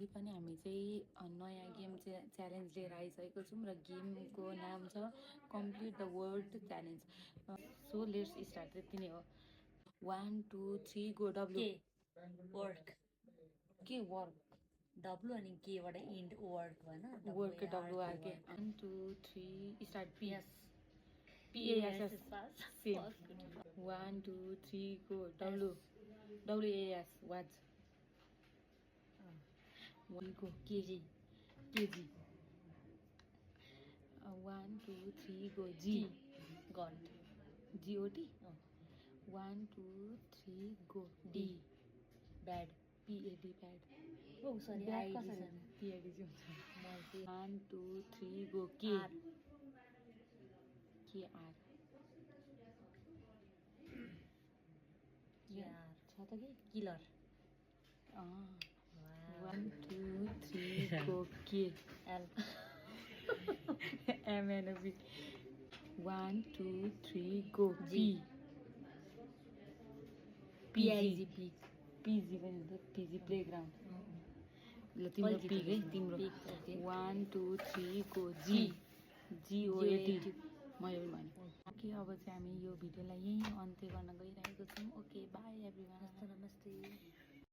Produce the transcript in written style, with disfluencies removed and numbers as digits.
भोलि पनि हामी चाहिँ नयाँ गेम च्यालेन्ज लिएर आइसकेको छौँ र गेमको नाम छ complete the world challenge. So let's start. त्यति नै हो। 1 2 3 go. W work K work W अनि केबाट इन्ड वर्क भन work W R K 1 2 3 start. P yes PASS same 1 2 3 go. W WAS watch 1 go. K G K G 1 2 3 go. G got GOT 1 2 3 go. D bad PAD pad. Oh sorry PAD ID चाहिँ हुन्छ। Multi 1 2 3 go. के are KR छ त कि killer 1 2 3 go. के L MNOP 1 2 3 go. जी PIG pick PG पनि हुन्छ। PG playground ल तिम्रो पिक है तिम्रो 1 2 3 गो। जी GOAT मैले पनि भने। ओके अब चाहिँ हामी यो भिडियोलाई यहीँ अन्त्य गर्न गइरहेको छौँ। Okay by everyone. नमस्ते